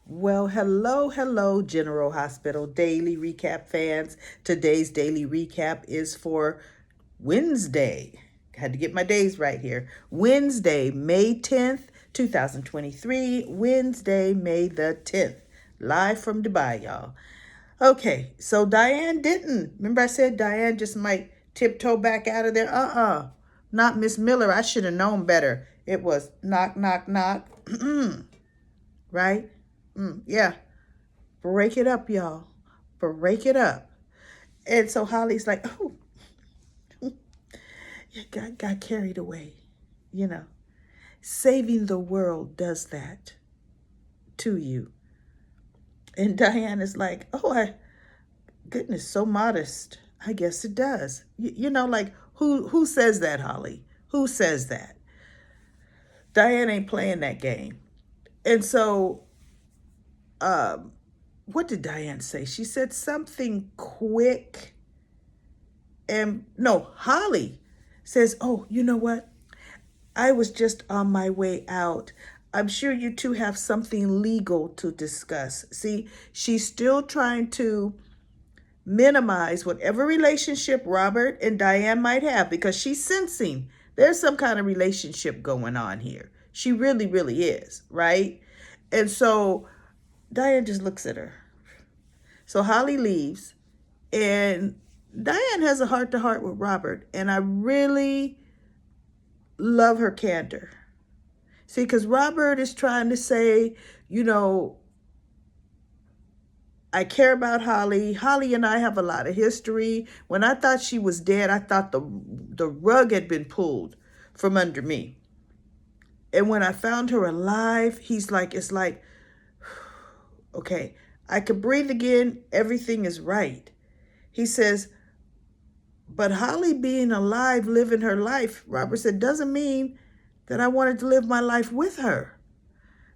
Well, hello, General Hospital Daily Recap fans. Today's daily recap is for Wednesday. Had to get my days right here. Wednesday, May 10th, 2023. Wednesday, May the 10th. Live from Dubai, y'all. Okay, so Diane didn't. Remember I said Diane just might tiptoe back out of there? Not Miss Miller. I should have known better. It was knock, knock, knock. Right? Yeah. Break it up, y'all. Break it up. And so Holly's like, oh, yeah, got carried away. You know, saving the world does that to you. And Diane is like, oh, goodness, so modest. I guess it does. Like who says that, Holly? Who says that? Diane ain't playing that game. And so, what did Diane say? She said something quick. And no, Holly says, oh, you know what? I was just on my way out. I'm sure you two have something legal to discuss. See, she's still trying to minimize whatever relationship Robert and Diane might have because she's sensing there's some kind of relationship going on here. She really, really is, right? And so Diane just looks at her. So Holly leaves, and Diane has a heart to heart with Robert, and I really love her candor. See, because Robert is trying to say, I care about Holly. Holly and I have a lot of history. When I thought she was dead, I thought the rug had been pulled from under me. And when I found her alive, it's like, okay, I could breathe again. Everything is right. He says, but Holly being alive, living her life, Robert said, doesn't mean that I wanted to live my life with her.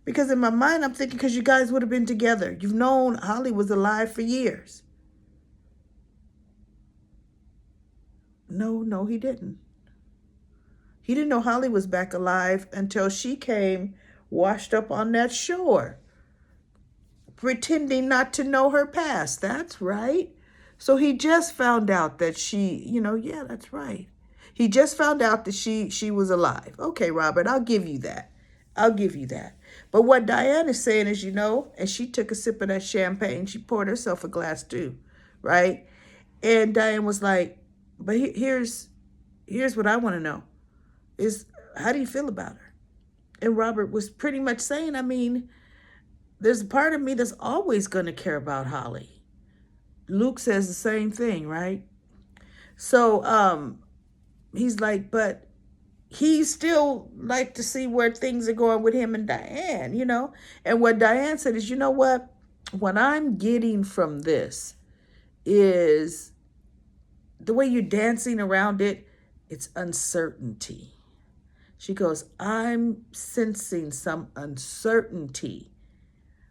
Because in my mind, I'm thinking, because you guys would have been together. You've known Holly was alive for years. No, he didn't. He didn't know Holly was back alive until she came washed up on that shore, pretending not to know her past. That's right. So he just found out that she, yeah, that's right. He just found out that she was alive. Okay, Robert, I'll give you that. I'll give you that. But what Diane is saying is, and she took a sip of that champagne. She poured herself a glass too, right? And Diane was like, but here's what I want to know is, how do you feel about her? And Robert was pretty much saying, I mean, there's a part of me that's always going to care about Holly. Luke says the same thing, right? So he's like, but he still like to see where things are going with him and Diane, And what Diane said is, you know what I'm getting from this is the way you're dancing around it, it's uncertainty. She goes, I'm sensing some uncertainty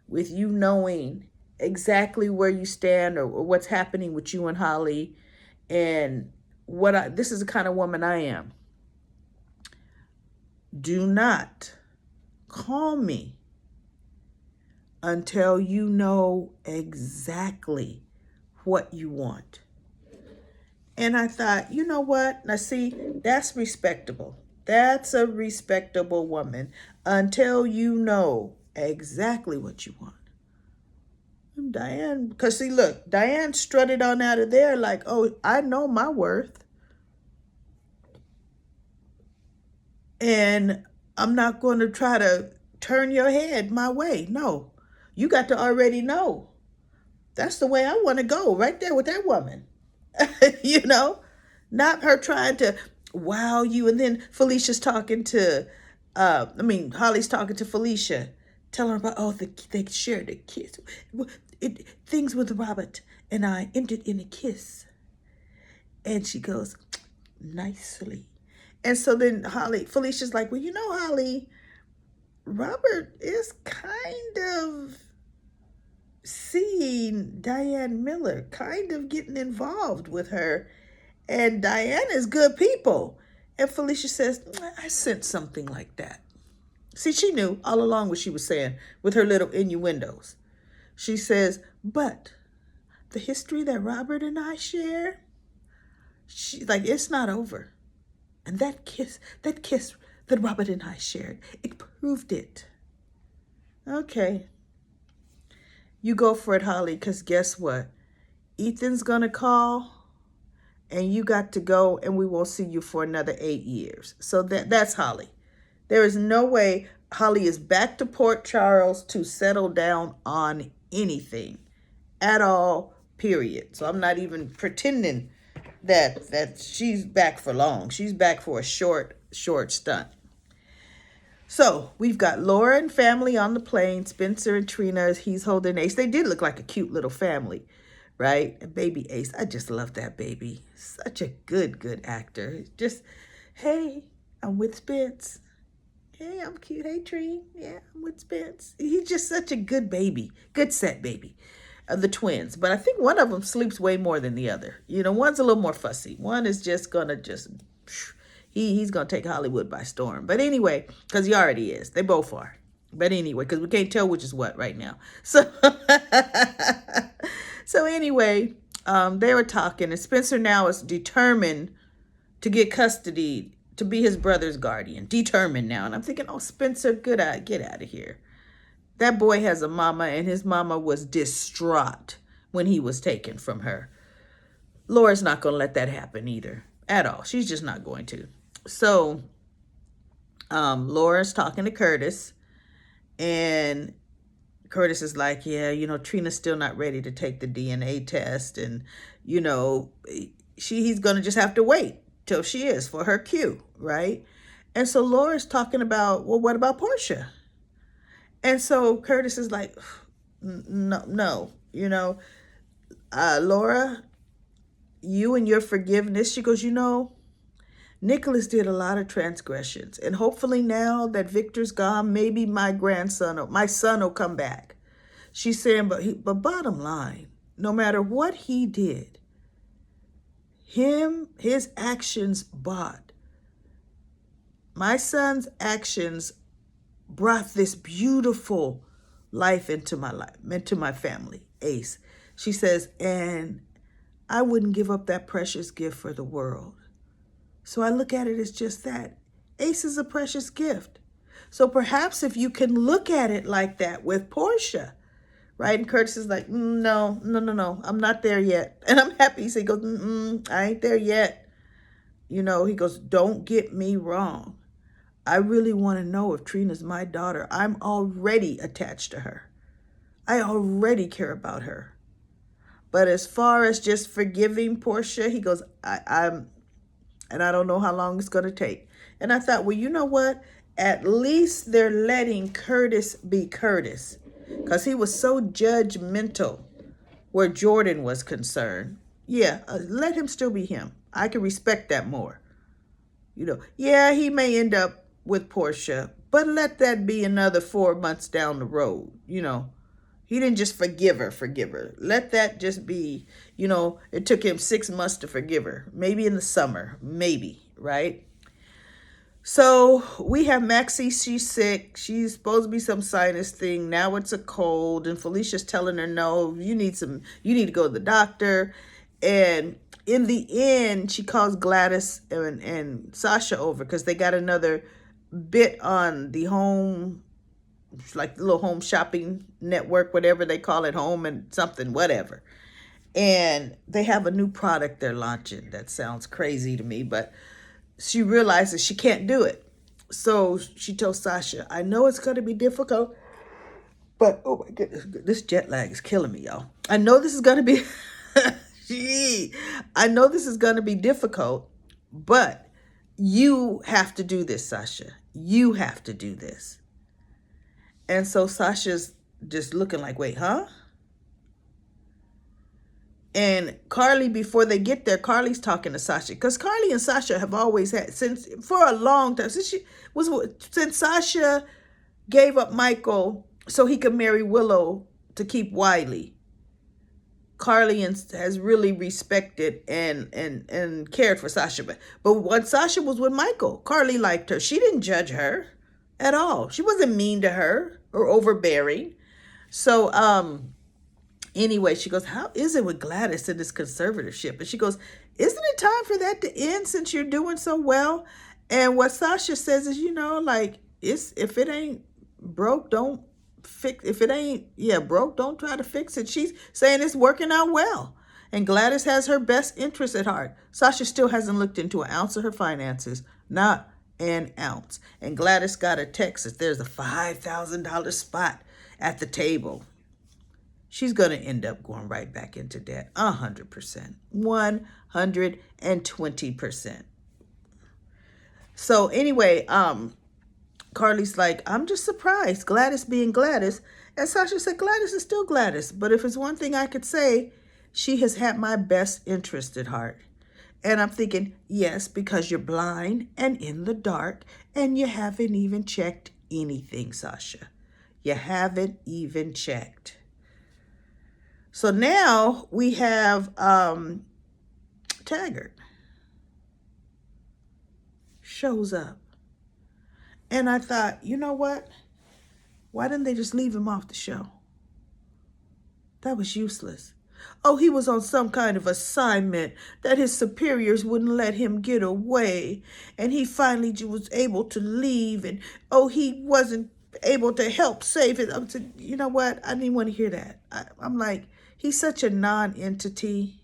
with you knowing exactly where you stand or what's happening with you and Holly. And this is the kind of woman I am. Do not call me until you know exactly what you want. And I thought, you know what? Now see, that's respectable. That's a respectable woman until you know exactly what you want. And Diane, because see, look, Diane strutted on out of there like, oh, I know my worth. And I'm not going to try to turn your head my way. No, you got to already know. That's the way I want to go, right there with that woman. Not her trying to wow you. And then Felicia's talking to, Holly's talking to Felicia, telling her about, oh, they shared a kiss. Things with Robert and I ended in a kiss. And she goes, nicely. And so then Felicia's like, well, Holly, Robert is kind of seeing Diane Miller, kind of getting involved with her. And Diane is good people. And Felicia says, I sense something like that. See, she knew all along what she was saying with her little innuendos. She says, but the history that Robert and I share, like, it's not over. And that kiss that Robert and I shared, it proved it. Okay. You go for it, Holly, because guess what? Ethan's going to call and you got to go and we won't see you for another 8 years. So that's Holly. There is no way Holly is back to Port Charles to settle down on anything at all, period. So I'm not even pretending that she's back for long. She's back for a short stunt. So we've got Laura and family on the plane. Spencer and Trina, he's holding Ace. They did look like a cute little family, right? And baby Ace, I just love that baby. Such a good actor. Just, hey, I'm with Spence. Hey, I'm cute. Hey, Tree. Yeah, I'm with Spence. He's just such a good baby. Good set baby. The twins. But I think one of them sleeps way more than the other. You know, one's a little more fussy. One is just going to he's going to take Hollywood by storm. But anyway, because he already is. They both are. But anyway, because we can't tell which is what right now. So, so anyway, they were talking. And Spencer now is determined to get custody, to be his brother's guardian. Determined now. And I'm thinking, oh, Spencer, get out of here. That boy has a mama, and his mama was distraught when he was taken from her. Laura's not going to let that happen either, at all. She's just not going to. So Laura's talking to Curtis, and Curtis is like, yeah, you know, Trina's still not ready to take the DNA test, and, you know, he's going to just have to wait till she is for her cue, right? And so Laura's talking about, well, what about Portia? And so Curtis is like, no, you know, Laura, you and your forgiveness. She goes, you know, Nicholas did a lot of transgressions. And hopefully now that Victor's gone, maybe my grandson or my son will come back. She's saying, but bottom line, no matter what he did, his actions bought. My son's actions brought this beautiful life into my life, into my family, Ace. She says, and I wouldn't give up that precious gift for the world. So I look at it as just that. Ace is a precious gift. So perhaps if you can look at it like that with Portia, right? And Curtis is like, no, I'm not there yet. And I'm happy. So he goes, I ain't there yet. You know, he goes, don't get me wrong. I really want to know if Trina's my daughter. I'm already attached to her. I already care about her. But as far as just forgiving Portia, he goes, and I don't know how long it's going to take. And I thought, well, you know what? At least they're letting Curtis be Curtis, because he was so judgmental where Jordan was concerned. Yeah, let him still be him. I can respect that more. You know, yeah, he may end up with Portia, but let that be another 4 months down the road. You know, he didn't just forgive her. Let that just be, you know, it took him 6 months to forgive her. Maybe in the summer, maybe, right? So we have Maxie, she's sick. She's supposed to be some sinus thing. Now it's a cold, and Felicia's telling her, no, you need to go to the doctor. And in the end, she calls Gladys and Sasha over because they got another bit on the home, like the little home shopping network, whatever they call it, home and something, whatever. And they have a new product they're launching. That sounds crazy to me, but she realizes she can't do it. So she tells Sasha, I know it's going to be difficult, but oh my goodness, this jet lag is killing me, y'all. I know this is going to be, I know this is going to be difficult, but you have to do this, Sasha. You have to do this. And so Sasha's just looking like, wait, huh? And Carly, before they get there, Carly's talking to Sasha, because Carly and Sasha have always had, for a long time, since Sasha gave up Michael so he could marry Willow to keep Wiley. Carly has really respected and cared for Sasha. But when Sasha was with Michael, Carly liked her. She didn't judge her. at all. She wasn't mean to her or overbearing. So, anyway, she goes, how is it with Gladys in this conservatorship? And she goes, isn't it time for that to end since you're doing so well? And what Sasha says is, like, if it ain't broke, don't fix. If it ain't, broke, don't try to fix it. She's saying it's working out well. And Gladys has her best interest at heart. Sasha still hasn't looked into an ounce of her finances. Not an ounce. And Gladys got a text that there's a $5,000 spot at the table. She's going to end up going right back into debt. 100%. 120%. So anyway, Carly's like, I'm just surprised. Gladys being Gladys. And Sasha said, Gladys is still Gladys. But if it's one thing I could say, she has had my best interest at heart. And I'm thinking, yes, because you're blind and in the dark and you haven't even checked anything, Sasha. You haven't even checked. So now we have Taggart shows up. And I thought, you know what? Why didn't they just leave him off the show? That was useless. Oh, he was on some kind of assignment that his superiors wouldn't let him get away. And he finally was able to leave. And, oh, he wasn't able to help save it. I'm saying, you know what? I didn't want to hear that. I'm like, he's such a non-entity.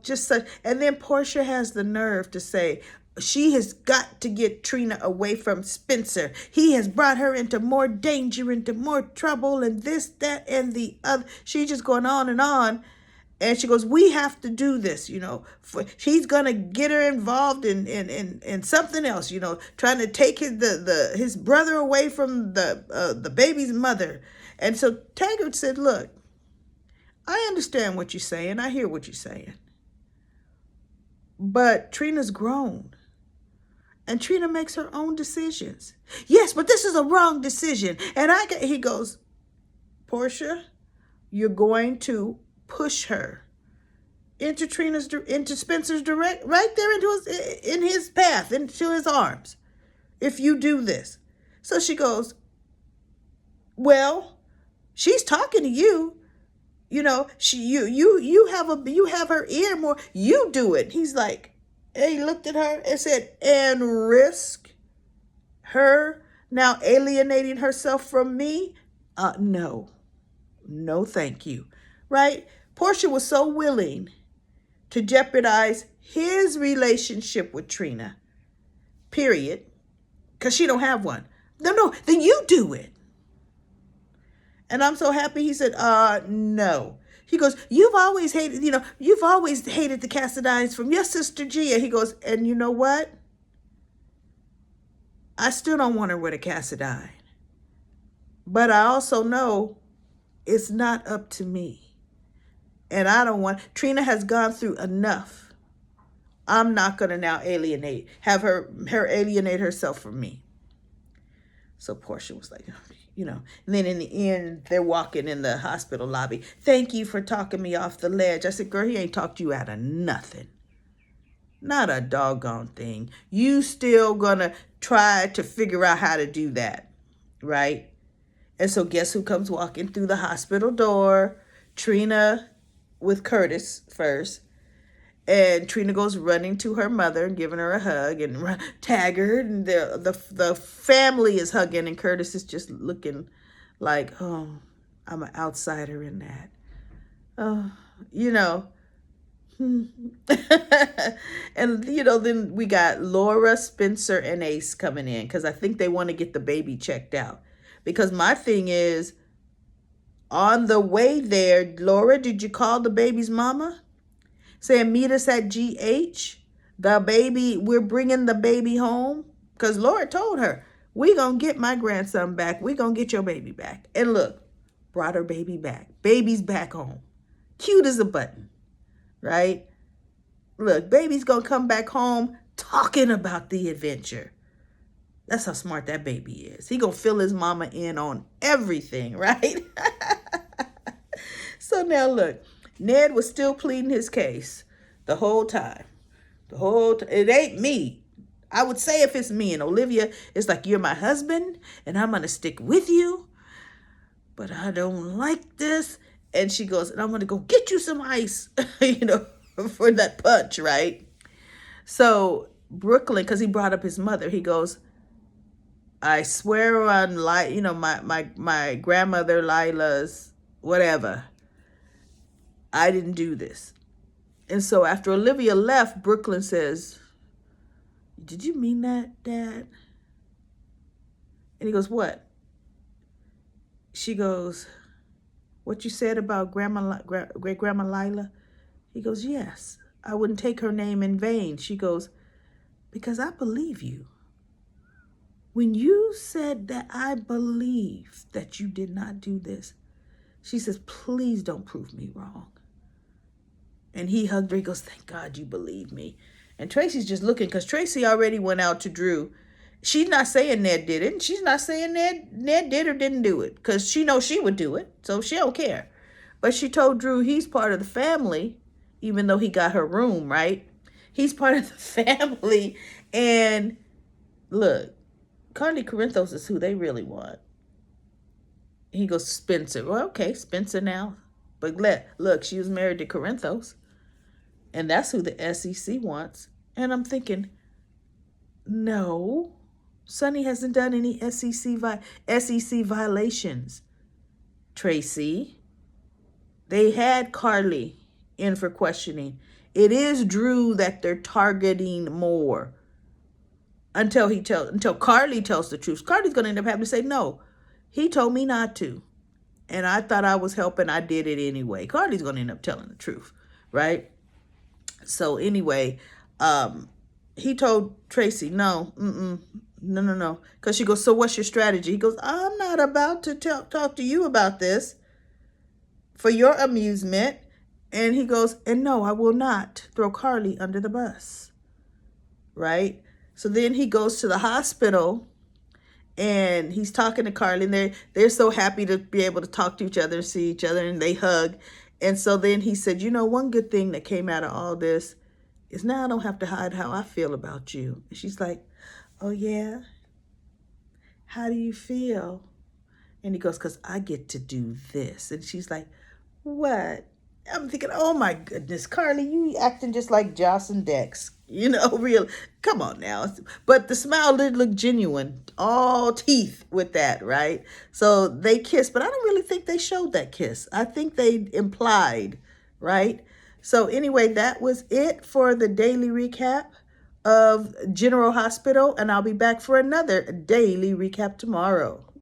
Just such. And then Portia has the nerve to say, she has got to get Trina away from Spencer. He has brought her into more danger, into more trouble, and this, that, and the other. She's just going on. And she goes, we have to do this, she's going to get her involved in something else, trying to take his brother away from the baby's mother. And so Taggart said, look, I understand what you're saying. I hear what you're saying. But Trina's grown. And Trina makes her own decisions. Yes, but this is a wrong decision. And he goes, Portia, you're going to push her into Spencer's direct, right there in his path, into his arms, if you do this. So she goes, well, she's talking to you. You have her ear more. You do it. He's like, and he looked at her and said, and risk her now alienating herself from me? No, thank you. Right? Portia was so willing to jeopardize his relationship with Trina, period, because she don't have one. No, then you do it. And I'm so happy he said, no. He goes, you've always hated the Cassadines from your sister Gia. He goes, and you know what? I still don't want her with a Cassadine. But I also know it's not up to me. And I don't want, Trina has gone through enough. I'm not going to now have her alienate herself from me. So Portia was like, and then in the end, they're walking in the hospital lobby. Thank you for talking me off the ledge. I said, girl, he ain't talked you out of nothing. Not a doggone thing. You still gonna try to figure out how to do that, right? And so guess who comes walking through the hospital door? Trina with Curtis first. And Trina goes running to her mother and giving her a hug, and Taggart and the family is hugging, and Curtis is just looking like, oh, I'm an outsider in that. Oh, And, then we got Laura, Spencer, and Ace coming in because I think they want to get the baby checked out. Because my thing is, on the way there, Laura, did you call the baby's mama? Saying, meet us at GH. The baby, we're bringing the baby home. Because Laura told her, we going to get my grandson back. We going to get your baby back. And look, brought her baby back. Baby's back home. Cute as a button, right? Look, baby's going to come back home talking about the adventure. That's how smart that baby is. He going to fill his mama in on everything, right? So now look. Ned was still pleading his case the whole time. It ain't me. I would say if it's me and Olivia, it's like, you're my husband and I'm going to stick with you, but I don't like this. And she goes, and I'm going to go get you some ice, for that punch, right? So Brooklyn, because he brought up his mother, he goes, I swear on, my grandmother Lila's whatever, I didn't do this. And so after Olivia left, Brooklyn says, did you mean that, Dad? And he goes, what? She goes, what you said about great-grandma Lila? He goes, yes, I wouldn't take her name in vain. She goes, because I believe you. When you said that, I believe that you did not do this. She says, please don't prove me wrong. And he hugged her. He goes, thank God you believe me. And Tracy's just looking, because Tracy already went out to Drew. She's not saying Ned did it. And she's not saying Ned did or didn't do it, because she knows she would do it. So she don't care. But she told Drew he's part of the family, even though he got her room, right? He's part of the family. And look, Carly Corinthos is who they really want. He goes, Spencer. Well, okay, Spencer now. But look, she was married to Corinthos. And that's who the SEC wants. And I'm thinking, no, Sonny hasn't done any SEC violations. Tracy, they had Carly in for questioning. It is Drew that they're targeting more until Carly tells the truth. Carly's going to end up having to say, no, he told me not to. And I thought I was helping. I did it anyway. Carly's going to end up telling the truth, right? So anyway, he told Tracy, no. Because she goes, so what's your strategy? He goes, I'm not about to talk to you about this for your amusement. And he goes, and no, I will not throw Carly under the bus, right? So then he goes to the hospital and he's talking to Carly, and they're so happy to be able to talk to each other and see each other, and they hug. And so then he said, one good thing that came out of all this is now I don't have to hide how I feel about you. And she's like, oh yeah? How do you feel? And he goes, because I get to do this. And she's like, what? I'm thinking, oh my goodness, Carly, you acting just like Joss and Dex. Real. Come on now. But the smile did look genuine. All teeth with that, right? So they kissed, but I don't really think they showed that kiss. I think they implied, right? So anyway, that was it for the daily recap of General Hospital. And I'll be back for another daily recap tomorrow.